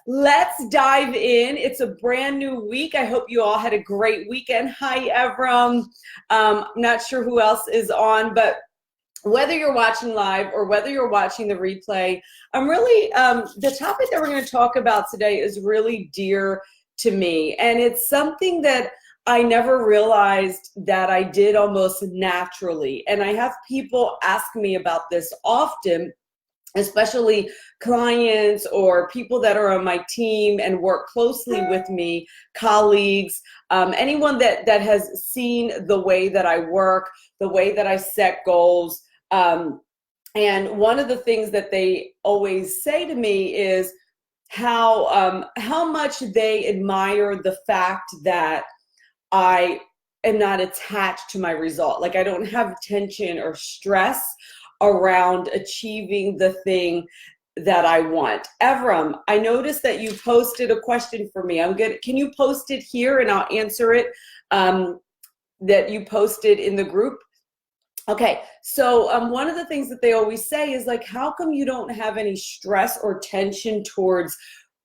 let's dive in. It's a brand new week. I hope you all had a great weekend. Hi, Evram. I'm not sure who else is on, but whether you're watching live or whether you're watching the replay, I'm really, the topic that we're going to talk about today is really dear to me. And it's something that I never realized that I did almost naturally. And I have people ask me about this often, especially clients or people that are on my team and work closely with me, colleagues, anyone that has seen the way that I work, the way that I set goals. And one of the things that they always say to me is how much they admire the fact that I am not attached to my result. Like I don't have tension or stress around achieving the thing that I want. Evram, I noticed that you posted a question for me. Can you post it here and I'll answer it, that you posted in the group? Okay, so one of the things that they always say is like, how come you don't have any stress or tension towards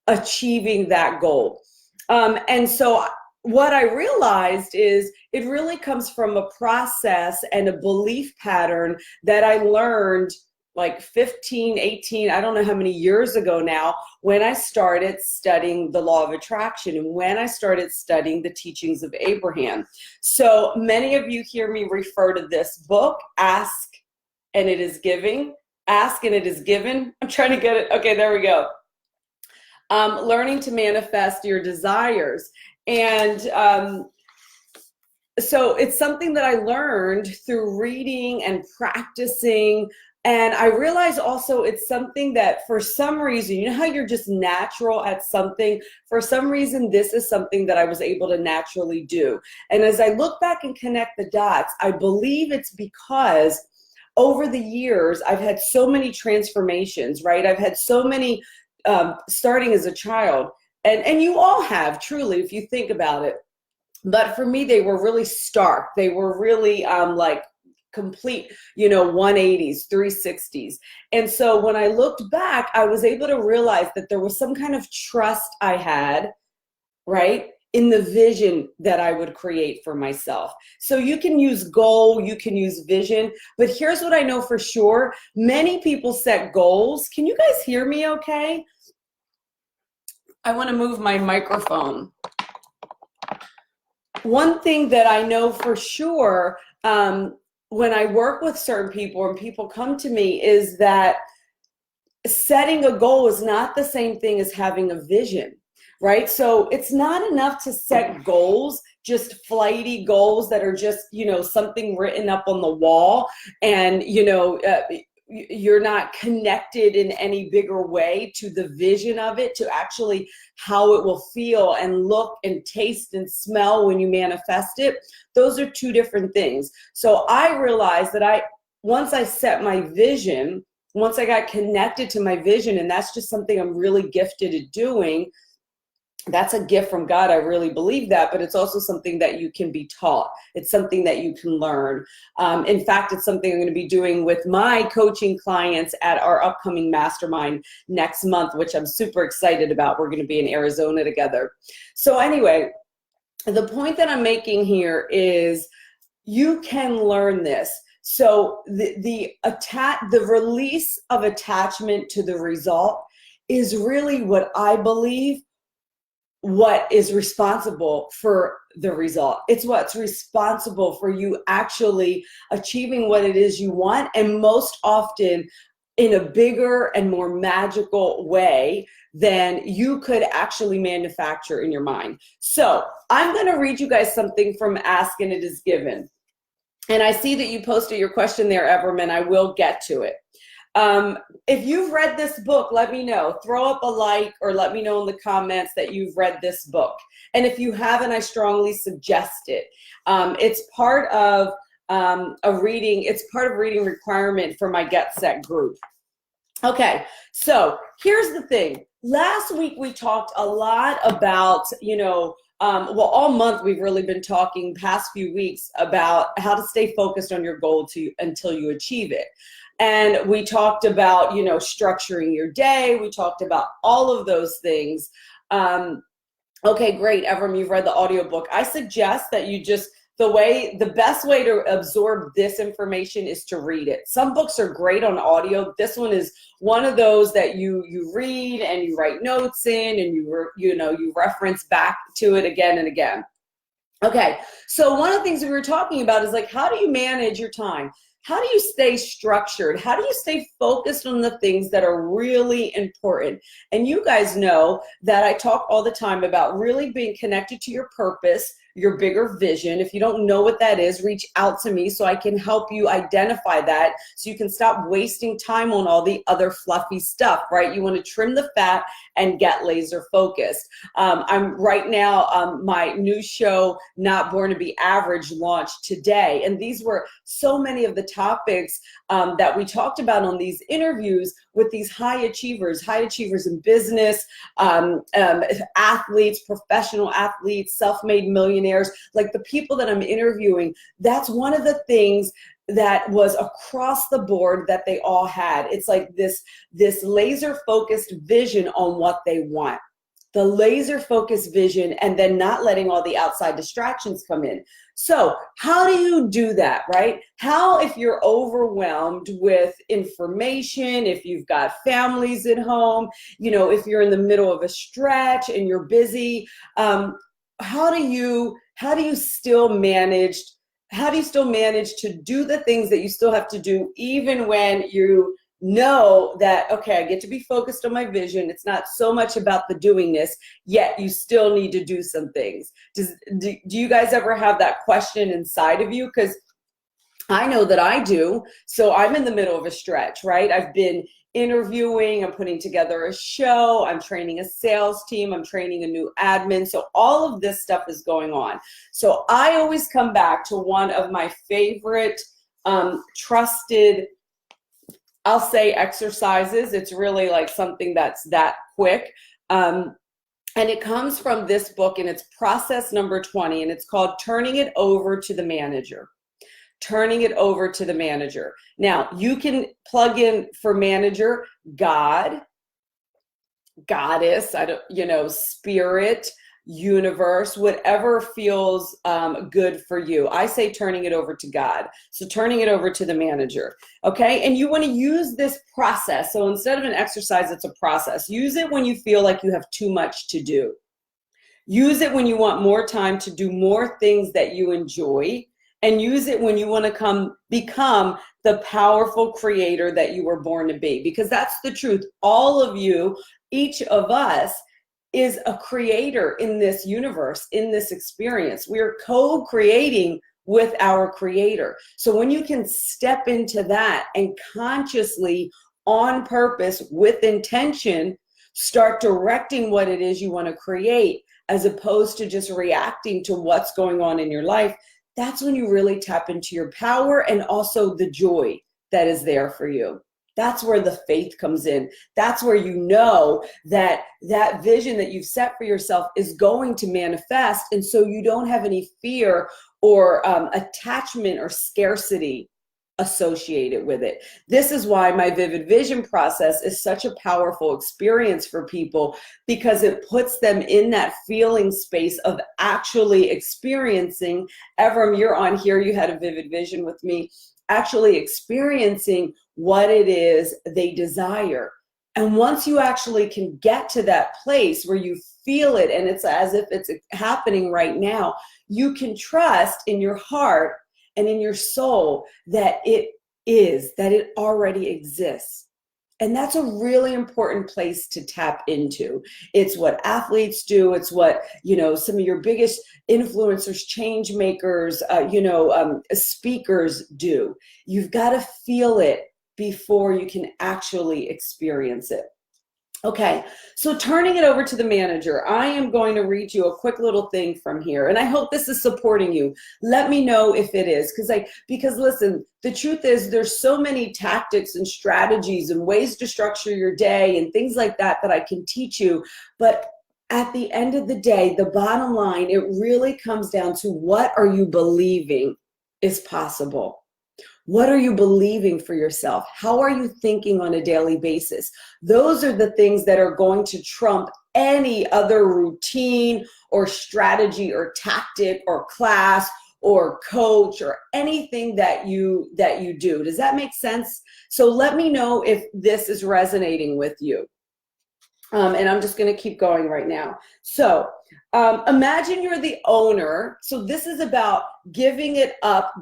achieving that goal? And so what I realized is it really comes from a process and a belief pattern that I learned like 15, 18, I don't know how many years ago now, when I started studying the law of attraction and when I started studying the teachings of Abraham. So many of you hear me refer to this book, Ask and It Is Giving. Ask and It Is Given. I'm trying to get it. Okay, there we go. Learning to manifest your desires. And so it's something that I learned through reading and practicing. And I realized also it's something that for some reason, you know how you're just natural at something? For some reason, this is something that I was able to naturally do. And as I look back and connect the dots, I believe it's because over the years, I've had so many transformations, right? I've had so many starting as a child. And you all have, truly, if you think about it. But for me, they were really stark. They were really like complete, 180s, 360s. And so when I looked back, I was able to realize that there was some kind of trust I had, right, in the vision that I would create for myself. So you can use goal, you can use vision, but here's what I know for sure. Many people set goals. Can you guys hear me okay? I want to move my microphone. One thing that I know for sure, when I work with certain people and people come to me, is that setting a goal is not the same thing as having a vision, right? So it's not enough to set goals, just flighty goals that are just, something written up on the wall and, you're not connected in any bigger way to the vision of it, to actually how it will feel and look and taste and smell when you manifest it. Those are two different things. So I realized that once I set my vision, once I got connected to my vision, and that's just something I'm really gifted at doing. That's a gift from God. I really believe that, but it's also something that you can be taught. It's something that you can learn. In fact, it's something I'm going to be doing with my coaching clients at our upcoming mastermind next month, which I'm super excited about. We're going to be in Arizona together. So anyway, the point that I'm making here is you can learn this. So the release of attachment to the result is really what I believe what is responsible for the result. It's what's responsible for you actually achieving what it is you want, and most often in a bigger and more magical way than you could actually manufacture in your mind. So I'm going to read you guys something from Ask and It Is Given. And I see that you posted your question there, Everman. I will get to it. If you've read this book, let me know. Throw up a like or let me know in the comments that you've read this book. And if you haven't, I strongly suggest it. It's part of it's part of reading requirement for my Get Set group. Okay, so here's the thing. Last week we talked a lot about, all month we've really been talking, past few weeks, about how to stay focused on your goal until you achieve it. And we talked about, structuring your day. We talked about all of those things. Okay, great. Evram, you've read the audiobook. I suggest that you just, the best way to absorb this information is to read it. Some books are great on audio. This one is one of those that you read and you write notes in, and you reference back to it again and again. Okay, so one of the things we were talking about is like, how do you manage your time? How do you stay structured? How do you stay focused on the things that are really important? And you guys know that I talk all the time about really being connected to your purpose, your bigger vision. If you don't know what that is, reach out to me so I can help you identify that, so you can stop wasting time on all the other fluffy stuff, right? You want to trim the fat and get laser focused. I'm right now, my new show, Not Born to Be Average, launched today. And these were so many of the topics that we talked about on these interviews with these high achievers in business, athletes, professional athletes, self-made millionaires, like the people that I'm interviewing. That's one of the things that was across the board that they all had. It's like this laser focused vision on what they want. The laser focused vision, and then not letting all the outside distractions come in. So how do you do that, right? How, if you're overwhelmed with information, if you've got families at home, if you're in the middle of a stretch and you're busy, how do you still manage to do the things that you still have to do, even when you know that, okay, I get to be focused on my vision. It's not so much about the doingness, yet you still need to do some things. Do you guys ever have that question inside of you? Because I know that I do. So I'm in the middle of a stretch, right? I've been interviewing, I'm putting together a show, I'm training a sales team, I'm training a new admin. So all of this stuff is going on. So I always come back to one of my favorite trusted, I'll say, exercises. It's really like something that's that quick. And it comes from this book, and it's process number 20, and it's called Turning It Over to the Manager. Turning it over to the manager. Now, you can plug in for manager, God, goddess, spirit, universe, whatever feels good for you. I say turning it over to God. So turning it over to the manager. Okay. And you want to use this process. So instead of an exercise, it's a process. Use it when you feel like you have too much to do. Use it when you want more time to do more things that you enjoy. And use it when you want to become the powerful creator that you were born to be. Because that's the truth. All of you, each of us, is a creator in this universe, in this experience. We are co-creating with our creator. So when you can step into that and consciously, on purpose, with intention, start directing what it is you want to create, as opposed to just reacting to what's going on in your life, that's when you really tap into your power and also the joy that is there for you. That's where the faith comes in. That's where you know that that vision that you've set for yourself is going to manifest. And so you don't have any fear or attachment or scarcity associated with it. This is why my vivid vision process is such a powerful experience for people, because it puts them in that feeling space of actually experiencing. Evram, you're on here, you had a vivid vision with me, actually experiencing what it is they desire. And once you actually can get to that place where you feel it and it's as if it's happening right now, you can trust in your heart and in your soul that it already exists. And that's a really important place to tap into. It's what athletes do. It's what, some of your biggest influencers, change makers, speakers do. You've got to feel it before you can actually experience it. Okay, so turning it over to the manager, I am going to read you a quick little thing from here, and I hope this is supporting you. Let me know if it is, because listen, the truth is there's so many tactics and strategies and ways to structure your day and things like that that I can teach you, but at the end of the day, the bottom line, it really comes down to what are you believing is possible? What are you believing for yourself? How are you thinking on a daily basis? Those are the things that are going to trump any other routine or strategy or tactic or class or coach or anything that you do. Does that make sense? So let me know if this is resonating with you. And I'm just going to keep going right now. So imagine you're the owner. So this is about giving up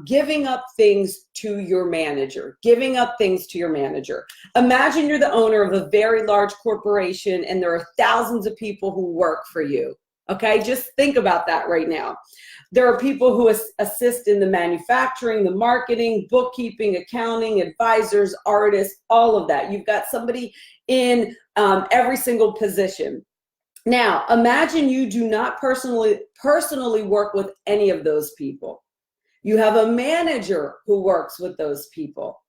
things to your manager, giving up things to your manager. Imagine you're the owner of a very large corporation and there are thousands of people who work for you. Okay, just think about that right now. There are people who assist in the manufacturing, the marketing, bookkeeping, accounting, advisors, artists, all of that. You've got somebody in every single position. Now, imagine you do not personally work with any of those people. You have a manager who works with those people,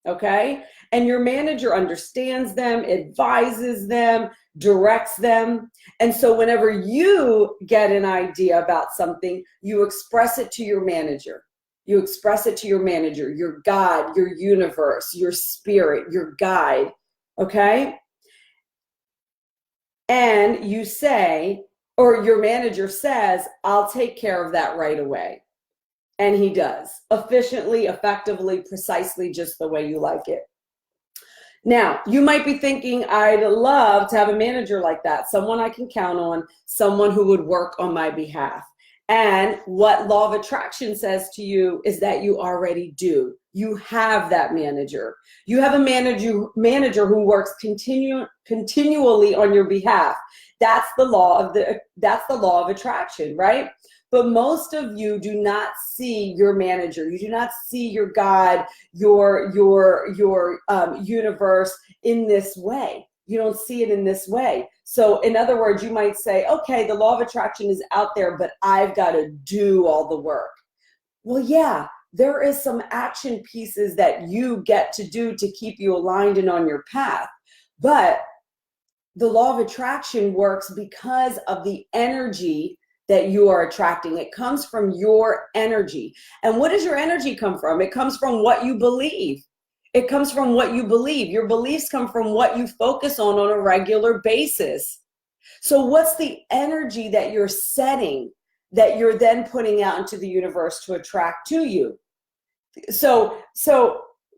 okay? And your manager understands them, advises them, directs them. And so whenever you get an idea about something, you express it to your manager. You express it to your manager, your God, your universe, your spirit, your guide, okay? And you say, or your manager says, I'll take care of that right away. And he does, efficiently, effectively, precisely just the way you like it. Now, you might be thinking, I'd love to have a manager like that, someone I can count on, someone who would work on my behalf. And what law of attraction says to you is that you already do. You have that manager. You have a manager who works continually on your behalf. That's the law of attraction, right? But most of you do not see your manager. You do not see your God, your universe in this way. You don't see it in this way. So in other words, you might say, okay, the law of attraction is out there, but I've got to do all the work. Well, yeah, there is some action pieces that you get to do to keep you aligned and on your path. But the law of attraction works because of the energy that you are attracting. It comes from your energy. And what does your energy come from? It comes from what you believe. It comes from what you believe. Your beliefs come from what you focus on a regular basis. So what's the energy that you're setting that you're then putting out into the universe to attract to you? So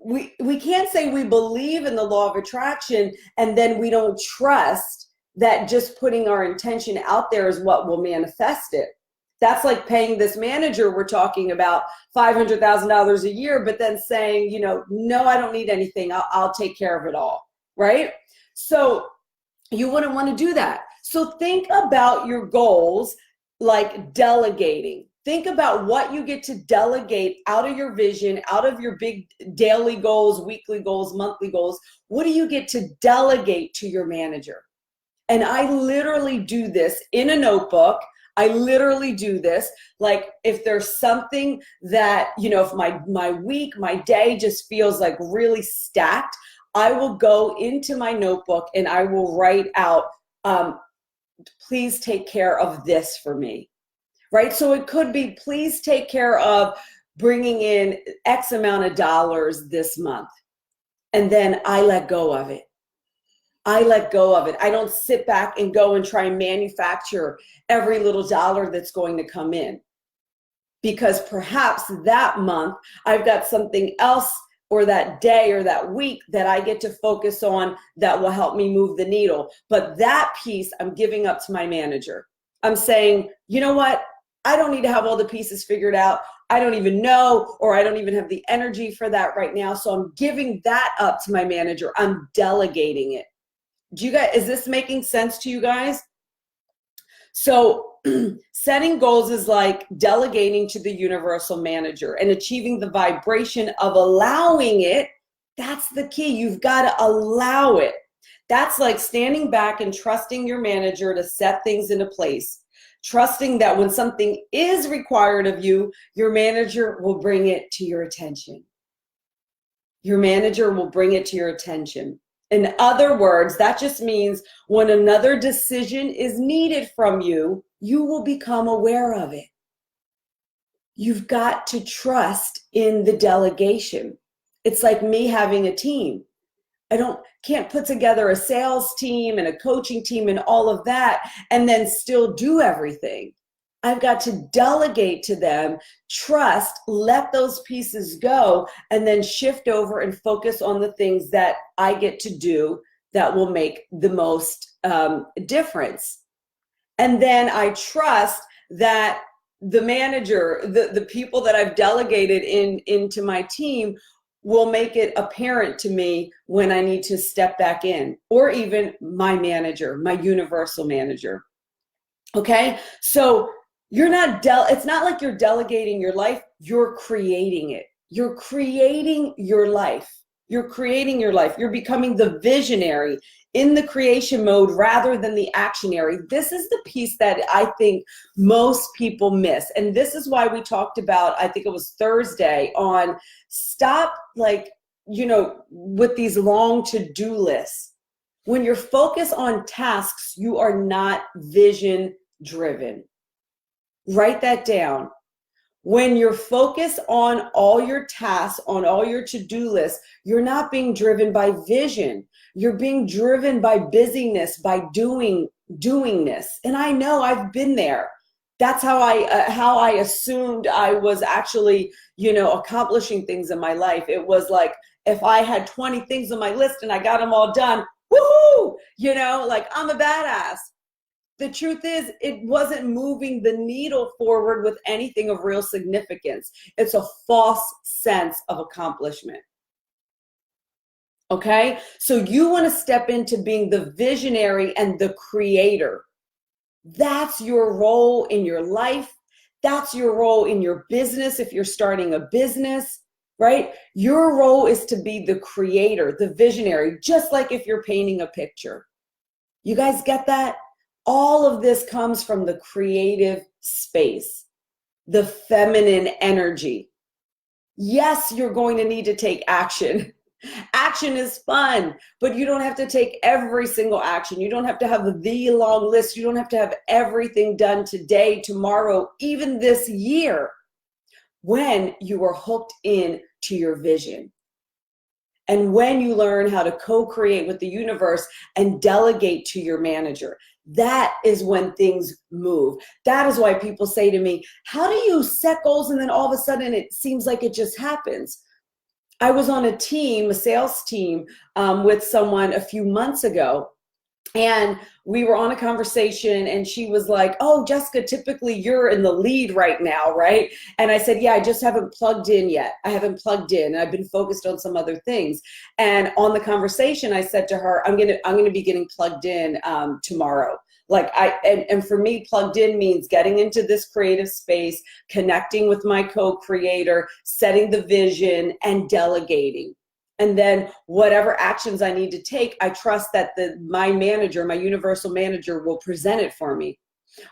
we can't say we believe in the law of attraction and then we don't trust that just putting our intention out there is what will manifest it. That's like paying this manager we're talking about $500,000 a year, but then saying, no, I don't need anything. I'll take care of it all, right? So you wouldn't want to do that. So think about your goals like delegating. Think about what you get to delegate out of your vision, out of your big daily goals, weekly goals, monthly goals. What do you get to delegate to your manager? And I literally do this in a notebook. I literally do this. Like if there's something that, if my week, my day just feels like really stacked, I will go into my notebook and I will write out, please take care of this for me, right? So it could be, please take care of bringing in X amount of dollars this month. And then I let go of it. I let go of it. I don't sit back and go and try and manufacture every little dollar that's going to come in. Because perhaps that month I've got something else or that day or that week that I get to focus on that will help me move the needle. But that piece I'm giving up to my manager. I'm saying, you know what? I don't need to have all the pieces figured out. I don't even know, or I don't even have the energy for that right now. So I'm giving that up to my manager. I'm delegating it. Is this making sense to you guys? So setting goals is like delegating to the universal manager and achieving the vibration of allowing it. That's the key. You've got to allow it. That's like standing back and trusting your manager to set things into place. Trusting that when something is required of you, your manager will bring it to your attention. Your manager will bring it to your attention. In other words, that just means when another decision is needed from you, you will become aware of it. You've got to trust in the delegation. It's like me having a team. Can't put together a sales team and a coaching team and all of that and then still do everything. I've got to delegate to them, trust, let those pieces go, and then shift over and focus on the things that I get to do that will make the most difference. And then I trust that the manager, the people that I've delegated into my team will make it apparent to me when I need to step back in, or even my manager, my universal manager. Okay? So it's not like you're delegating your life, you're creating it. You're creating your life. You're creating your life. You're becoming the visionary in the creation mode rather than the actionary. This is the piece that I think most people miss. And this is why we talked about, I think it was Thursday, on stop with these long to-do lists. When you're focused on tasks, you are not vision driven. Write that down. When you're focused on all your tasks, on all your to-do lists, you're not being driven by vision. You're being driven by busyness, by doingness. And I know I've been there. That's how I assumed I was actually, accomplishing things in my life. It was like, if I had 20 things on my list and I got them all done, woohoo, like I'm a badass. The truth is, it wasn't moving the needle forward with anything of real significance. It's a false sense of accomplishment. Okay? So you want to step into being the visionary and the creator. That's your role in your life. That's your role in your business if you're starting a business, right? Your role is to be the creator, the visionary, just like if you're painting a picture. You guys get that? All of this comes from the creative space, the feminine energy. Yes, you're going to need to take action. Action is fun, but you don't have to take every single action. You don't have to have the long list. You don't have to have everything done today, tomorrow, even this year, when you are hooked in to your vision. And when you learn how to co-create with the universe and delegate to your manager, that is when things move. That is why people say to me, how do you set goals and then all of a sudden it seems like it just happens? I was on a team, a sales team, with someone a few months ago. And we were on a conversation and she was like, oh, Jessica, typically you're in the lead right now, right? And I said, yeah, I just haven't plugged in yet. I haven't plugged in. I've been focused on some other things. And on the conversation, I said to her, I'm gonna be getting plugged in tomorrow. And for me, plugged in means getting into this creative space, connecting with my co-creator, setting the vision, and delegating. And then whatever actions I need to take, I trust that my manager, my universal manager, will present it for me.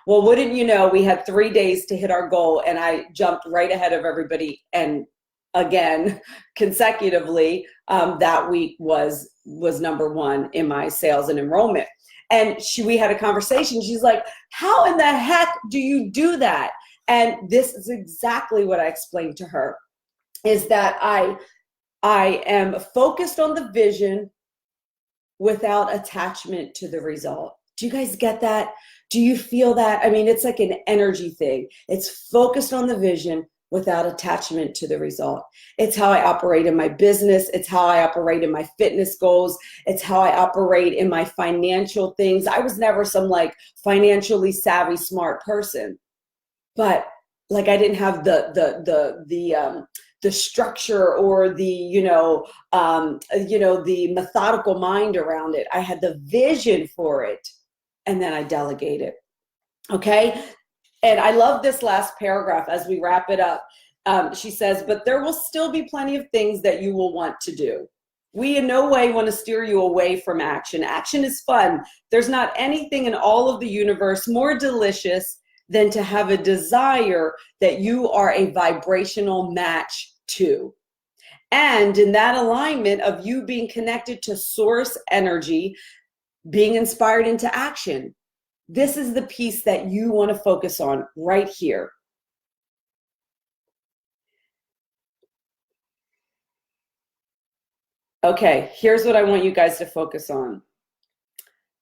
Well, wouldn't you know, we had 3 days to hit our goal and I jumped right ahead of everybody. And again, consecutively, that week was number one in my sales and enrollment. And we had a conversation. She's like, how in the heck do you do that? And this is exactly what I explained to her, is that I am focused on the vision without attachment to the result. Do you guys get that? Do you feel that? I mean, it's like an energy thing. It's focused on the vision without attachment to the result. It's how I operate in my business. It's how I operate in my fitness goals. It's how I operate in my financial things. I was never some like financially savvy, smart person, but like I didn't have the structure or the methodical mind around it. I had the vision for it, and then I delegated. Okay. And I love this last paragraph as we wrap it up. She says, but there will still be plenty of things that you will want to do. We in no way want to steer you away from action. Action is fun. There's not anything in all of the universe more delicious than to have a desire that you are a vibrational match to. And in that alignment of you being connected to source energy, being inspired into action, this is the piece that you want to focus on right here. Okay, here's what I want you guys to focus on.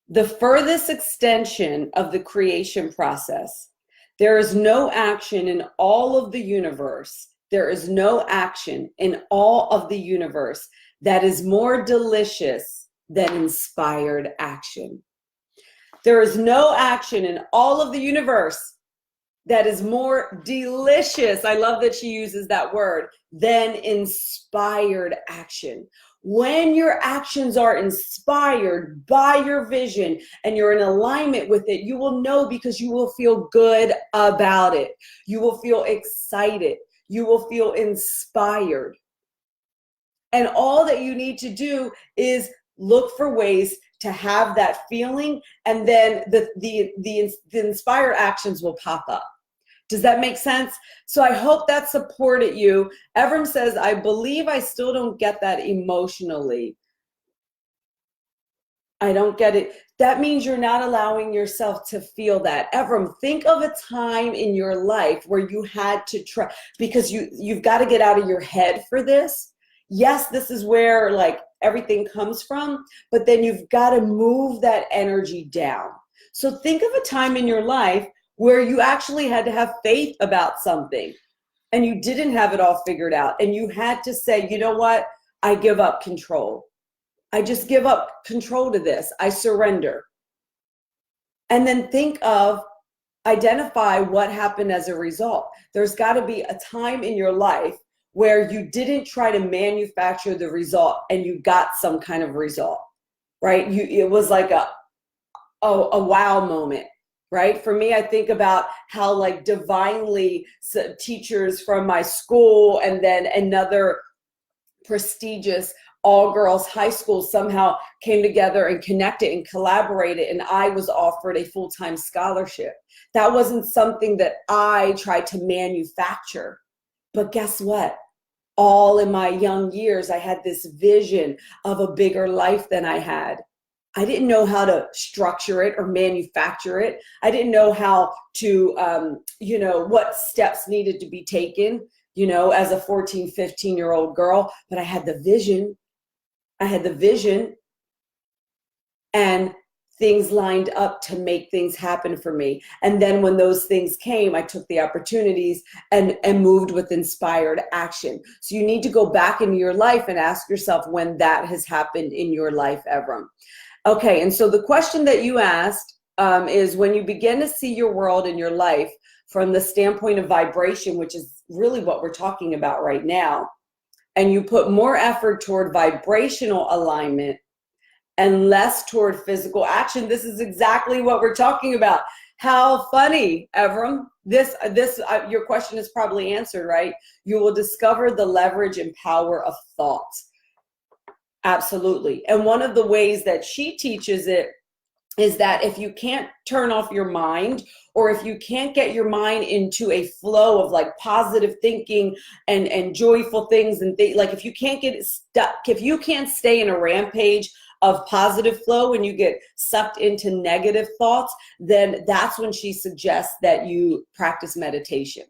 The furthest extension of the creation process. There is no action in all of the universe. There is no action in all of the universe that is more delicious than inspired action. There is no action in all of the universe that is more delicious, I love that she uses that word, than inspired action. When your actions are inspired by your vision and you're in alignment with it, you will know because you will feel good about it. You will feel excited. You will feel inspired. And all that you need to do is look for ways to have that feeling, and then the inspired actions will pop up. Does that make sense? So I hope that supported you. Evram says, I believe I still don't get that emotionally. I don't get it. That means you're not allowing yourself to feel that. Evram, think of a time in your life where you had to try, because you've got to get out of your head for this. Yes, this is where like everything comes from, but then you've got to move that energy down. So think of a time in your life where you actually had to have faith about something and you didn't have it all figured out. And you had to say, you know what? I give up control. I just give up control to this. I surrender. And then identify what happened as a result. There's got to be a time in your life where you didn't try to manufacture the result and you got some kind of result, right? It was like a wow moment. Right? For me, I think about how like divinely teachers from my school and then another prestigious all-girls high school somehow came together and connected and collaborated, and I was offered a full-time scholarship. That wasn't something that I tried to manufacture. But guess what? All in my young years, I had this vision of a bigger life than I had. I didn't know how to structure it or manufacture it. I didn't know how to, what steps needed to be taken, as a 14, 15-year-old girl, but I had the vision. And things lined up to make things happen for me. And then when those things came, I took the opportunities and moved with inspired action. So you need to go back into your life and ask yourself when that has happened in your life, Evram. Okay, and so the question that you asked is, when you begin to see your world and your life from the standpoint of vibration, which is really what we're talking about right now, and you put more effort toward vibrational alignment and less toward physical action, this is exactly what we're talking about. How funny, Evram. Your question is probably answered, right? You will discover the leverage and power of thoughts. Absolutely. And one of the ways that she teaches it is that if you can't turn off your mind, or if you can't get your mind into a flow of like positive thinking and joyful things and like if you can't get stuck, if you can't stay in a rampage of positive flow when you get sucked into negative thoughts, then that's when she suggests that you practice meditation.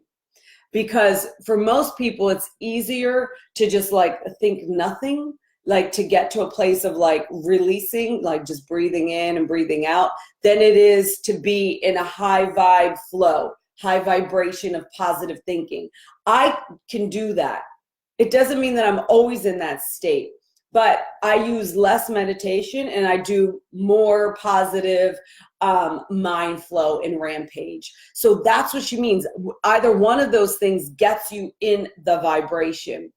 Because for most people, it's easier to just like think nothing, like to get to a place of like releasing, like just breathing in and breathing out, than it is to be in a high vibe flow, high vibration of positive thinking. I can do that. It doesn't mean that I'm always in that state, but I use less meditation and I do more positive mind flow and rampage. So that's what she means. Either one of those things gets you in the vibration.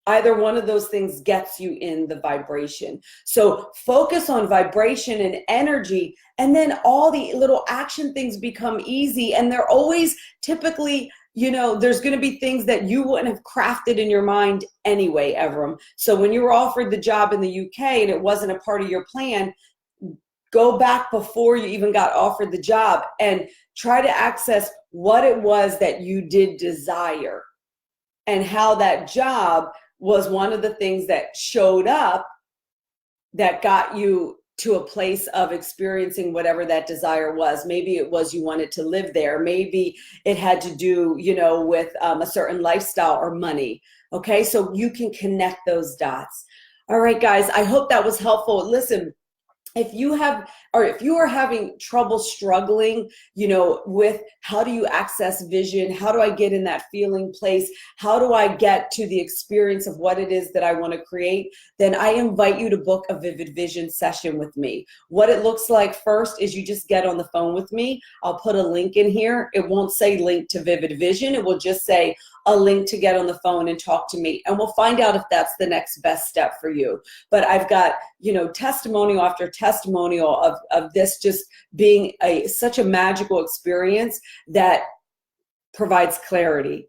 Either one of those things gets you in the vibration. So focus on vibration and energy, and then all the little action things become easy. And they're always typically, there's going to be things that you wouldn't have crafted in your mind anyway, Evram. So when you were offered the job in the UK and it wasn't a part of your plan, go back before you even got offered the job and try to access what it was that you did desire and how that job was one of the things that showed up that got you to a place of experiencing whatever that desire was. Maybe it was you wanted to live there. Maybe it had to do, with a certain lifestyle or money. Okay, so you can connect those dots. All right, guys, I hope that was helpful. Listen, if you have, or if you are having trouble struggling, with how do you access vision? How do I get in that feeling place? How do I get to the experience of what it is that I want to create? Then I invite you to book a Vivid Vision session with me. What it looks like first is you just get on the phone with me. I'll put a link in here. It won't say link to Vivid Vision. It will just say a link to get on the phone and talk to me. And we'll find out if that's the next best step for you. But I've got, testimonial after testimonial of this just being such a magical experience that provides clarity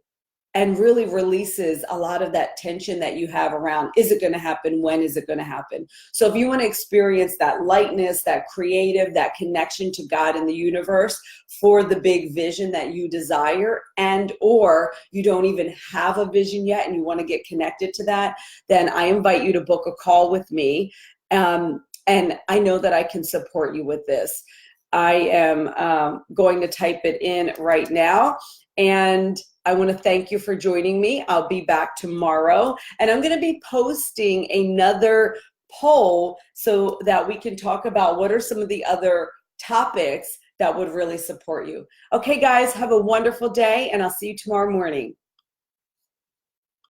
and really releases a lot of that tension that you have around, is it going to happen? When is it going to happen? So if you want to experience that lightness, that creative, that connection to God and the universe for the big vision that you desire, and or you don't even have a vision yet and you want to get connected to that, then I invite you to book a call with me. And I know that I can support you with this. I am going to type it in right now. And I want to thank you for joining me. I'll be back tomorrow. And I'm going to be posting another poll so that we can talk about what are some of the other topics that would really support you. Okay, guys, have a wonderful day, and I'll see you tomorrow morning.